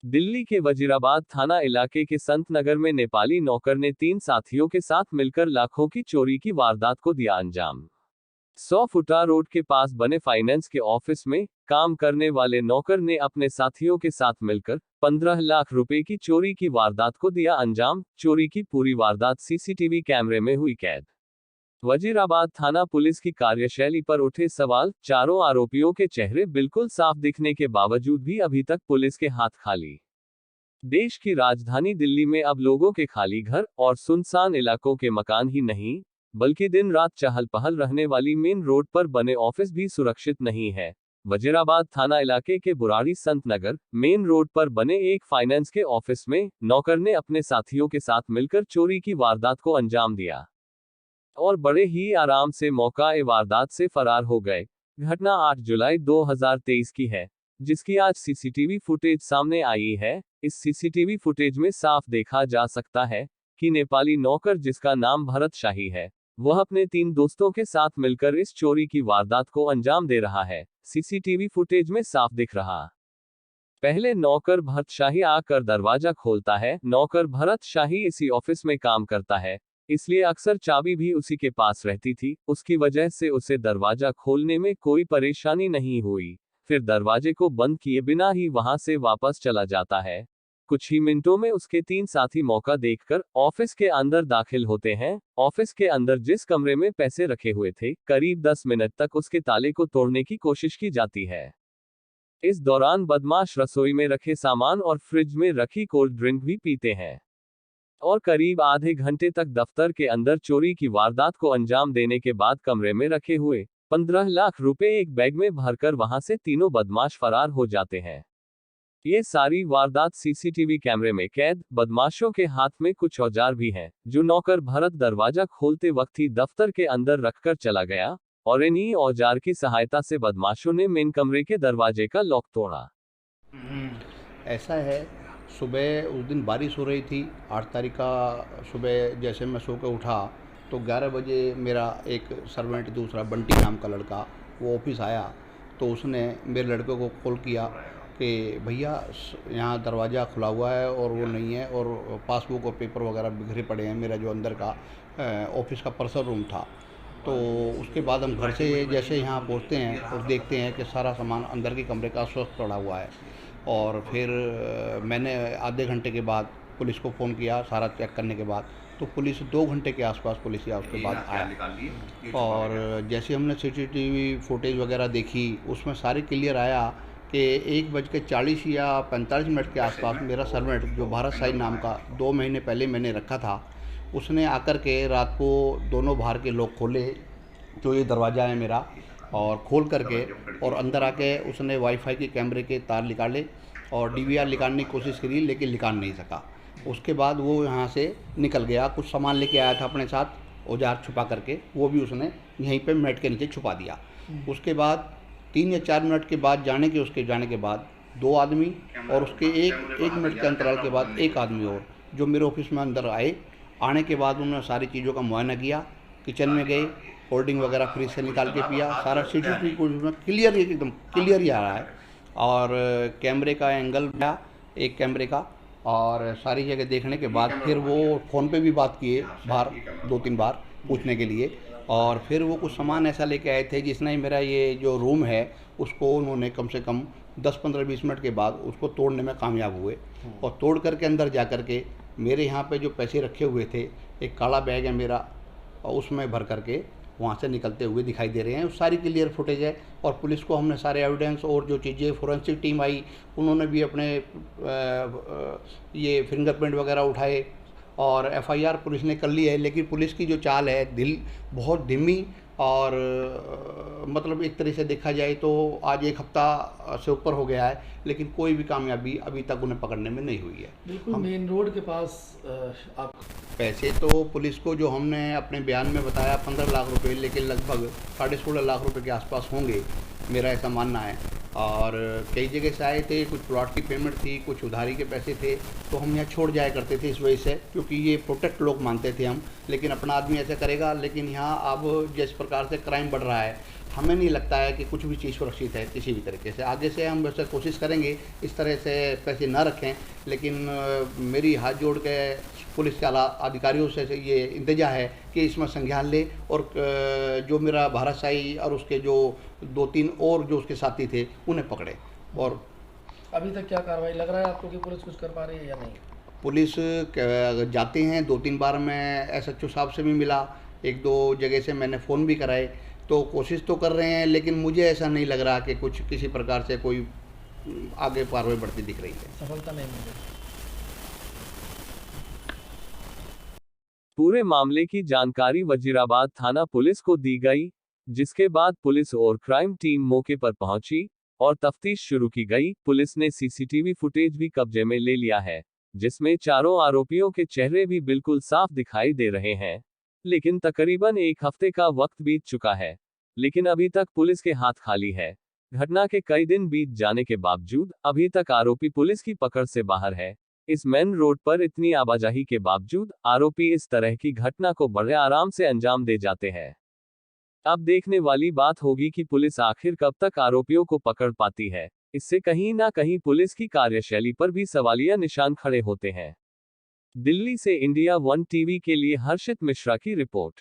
दिल्ली के वजीराबाद थाना इलाके के संत नगर में नेपाली नौकर ने 3 साथियों के साथ मिलकर लाखों की चोरी की वारदात को दिया अंजाम। 100 फुटा रोड के पास बने फाइनेंस के ऑफिस में काम करने वाले नौकर ने अपने साथियों के साथ मिलकर 15 लाख रुपए की चोरी की वारदात को दिया अंजाम। चोरी की पूरी वारदात सीसीटीवी कैमरे में हुई कैद। वजीराबाद थाना पुलिस की कार्यशैली पर उठे सवाल। चारों आरोपियों के चेहरे बिल्कुल साफ दिखने के बावजूद भी अभी तक पुलिस के हाथ खाली। देश की राजधानी दिल्ली में अब लोगों के खाली घर और सुनसान इलाकों के मकान ही नहीं, बल्कि दिन रात चहल पहल रहने वाली मेन रोड पर बने ऑफिस भी सुरक्षित नहीं है। वजीराबाद थाना इलाके के बुराड़ी संत नगर मेन रोड पर बने एक फाइनेंस के ऑफिस में नौकर ने अपने साथियों के साथ मिलकर चोरी की वारदात को अंजाम दिया और बड़े ही आराम से मौका-ए वारदात से फरार हो गए। घटना 8 जुलाई 2023 की है, जिसकी आज सीसीटीवी फुटेज सामने आई है। इस सीसीटीवी फुटेज में साफ देखा जा सकता है कि नेपाली नौकर, जिसका नाम भरत शाही है, वह अपने 3 दोस्तों के साथ मिलकर इस चोरी की वारदात को अंजाम दे रहा है। सीसीटीवी फुटेज में साफ दिख रहा। पहले नौकर भरत शाही आकर दरवाजा खोलता है। नौकर भरत शाही इसी ऑफिस में काम करता है, इसलिए अक्सर चाबी भी उसी के पास रहती थी। उसकी वजह से उसे दरवाजा खोलने में कोई परेशानी नहीं हुई। फिर दरवाजे को बंद किए बिना ही वहां से वापस चला जाता है। कुछ ही मिनटों में उसके 3 साथी मौका देखकर ऑफिस के अंदर दाखिल होते हैं। ऑफिस के अंदर जिस कमरे में पैसे रखे हुए थे, करीब 10 मिनट तक उसके ताले को तोड़ने की कोशिश की जाती है। इस दौरान बदमाश रसोई में रखे सामान और फ्रिज में रखी कोल्ड ड्रिंक भी पीते हैं और करीब आधे घंटे तक दफ्तर के अंदर चोरी की वारदात को अंजाम देने के बाद कमरे में रखे हुए 15 लाख रुपए एक बैग में भरकर वहां से तीनों बदमाश फरार हो जाते हैं। ये सारी वारदात सीसीटीवी कैमरे में कैद। बदमाशों के हाथ में कुछ औजार भी हैं, जो नौकर भरत दरवाजा खोलते वक्त ही दफ्तर के अंदर रखकर चला गया और इन्हीं औजार की सहायता से बदमाशों ने मेन कमरे के दरवाजे का लॉक तोड़ा। ऐसा है, सुबह उस दिन बारिश हो रही थी। 8 तारीख का सुबह जैसे मैं सो के उठा तो 11 बजे मेरा एक सर्वेंट, दूसरा बंटी नाम का लड़का, वो ऑफिस आया। तो उसने मेरे लड़के को कॉल किया कि भैया यहाँ दरवाज़ा खुला हुआ है और वो नहीं है, और पासबुक और पेपर वगैरह बिखरे पड़े हैं, मेरा जो अंदर का ऑफिस का पर्सनल रूम था। तो उसके बाद हम घर से जैसे यहाँ पहुँचते हैं और देखते हैं कि सारा सामान अंदर के कमरे का स्वस्थ पड़ा हुआ है। और फिर मैंने आधे घंटे के बाद पुलिस को फ़ोन किया। सारा चेक करने के बाद तो पुलिस 2 घंटे के आसपास पुलिस या उसके बाद आया। और जैसे हमने सीसीटीवी फुटेज वगैरह देखी, उसमें सारी क्लियर आया कि 1:40 या 45 मिनट के आसपास मेरा सर्वेंट, जो भारत शाही नाम का 2 महीने पहले मैंने रखा था, उसने आकर के रात को दोनों बाहर के लॉक खोले, जो ये दरवाज़ा है मेरा, और खोल करके और अंदर आके उसने वाईफाई के कैमरे के तार निकाले और डीवीआर निकालने की कोशिश करी, लेकिन निकाल नहीं सका। उसके बाद वो यहाँ से निकल गया। कुछ सामान लेके आया था अपने साथ, औजार छुपा करके, वो भी उसने यहीं पे मैट के नीचे छुपा दिया। उसके बाद 3 या 4 मिनट के बाद उसके जाने के बाद 2 आदमी और उसके एक मिनट के अंतराल के बाद 1 आदमी और, जो मेरे ऑफिस में अंदर आए। आने के बाद उन्होंने सारी चीज़ों का मुआयना किया। किचन में गए, कोल्ड ड्रिंक वगैरह फ्रिज से निकाल के पिया। सारा सीसीटीवी में क्लियर, एकदम क्लियर ही आ रहा है। और कैमरे का एंगल था, एक कैमरे का, और सारी जगह देखने के बाद फिर वो फ़ोन पे भी बात किए बाहर 2-3 बार पूछने के लिए। और फिर वो कुछ सामान ऐसा लेके आए थे जिसने मेरा ये जो रूम है उसको उन्होंने कम से कम 10-15-20 मिनट के बाद उसको तोड़ने में कामयाब हुए। और तोड़ करके अंदर जा कर के मेरे यहाँ पे जो पैसे रखे हुए थे, एक काला बैग है मेरा, और उसमें भर करके वहाँ से निकलते हुए दिखाई दे रहे हैं। सारी क्लियर फुटेज है। और पुलिस को हमने सारे एविडेंस और जो चीज़ें, फोरेंसिक टीम आई, उन्होंने भी अपने ये फिंगरप्रिंट वगैरह उठाए और एफआईआर पुलिस ने कर ली है। लेकिन पुलिस की जो चाल है बहुत धीमी, और मतलब एक तरह से देखा जाए तो आज 1 हफ्ता से ऊपर हो गया है, लेकिन कोई भी कामयाबी अभी तक उन्हें पकड़ने में नहीं हुई है। बिल्कुल मेन रोड के पास आप पैसे तो पुलिस को जो हमने अपने बयान में बताया 15 लाख रुपए, लेकिन लगभग 16.5 लाख रुपए के आसपास होंगे, मेरा ऐसा मानना है। और कई जगह से आए थे, कुछ प्लॉट की पेमेंट थी, कुछ उधारी के पैसे थे, तो हम यहाँ छोड़ जाया करते थे इस वजह से, क्योंकि ये प्रोटेक्ट लोग मानते थे हम। लेकिन अपना आदमी ऐसा करेगा, लेकिन यहाँ अब जिस प्रकार से क्राइम बढ़ रहा है, हमें नहीं लगता है कि कुछ भी चीज़ सुरक्षित है किसी भी तरीके से। आगे से हम वैसे कोशिश करेंगे इस तरह से पैसे ना रखें, लेकिन मेरी हाथ जोड़ के पुलिस के आला अधिकारियों से ये इंतजा है कि इसमें संज्ञान ले, और जो मेरा भारत शाही और उसके जो 2-3 और जो उसके साथी थे उन्हें पकड़े। और अभी तक क्या कार्रवाई लग रहा है आपको कि पुलिस कुछ कर पा रही है या नहीं? पुलिस जाते हैं, 2-3 बार मैं एसएचओ साहब से भी मिला, 1-2 जगह से मैंने फ़ोन भी कराए, तो कोशिश तो कर रहे हैं, लेकिन मुझे ऐसा नहीं लग रहा कि कुछ किसी प्रकार से कोई आगे कार्रवाई बढ़ती दिख रही है। सफलता नहीं मिली। पूरे मामले की जानकारी वजीराबाद थाना पुलिस को दी गई, जिसके बाद पुलिस और क्राइम टीम मौके पर पहुंची और तफ्तीश शुरू की गई। पुलिस ने सीसीटीवी फुटेज भी कब्जे में ले लिया है, जिसमें चारों आरोपियों के चेहरे भी बिल्कुल साफ दिखाई दे रहे हैं। लेकिन तकरीबन 1 हफ्ते का वक्त बीत चुका है, लेकिन अभी तक पुलिस के हाथ खाली है। घटना के कई दिन बीत जाने के बावजूद अभी तक आरोपी पुलिस की पकड़ से बाहर है। इस मेन रोड पर इतनी आवाजाही के बावजूद आरोपी इस तरह की घटना को बड़े आराम से अंजाम दे जाते हैं। अब देखने वाली बात होगी कि पुलिस आखिर कब तक आरोपियों को पकड़ पाती है। इससे कहीं ना कहीं पुलिस की कार्यशैली पर भी सवालिया निशान खड़े होते हैं। दिल्ली से इंडिया 1 टीवी के लिए हर्षित मिश्रा की रिपोर्ट।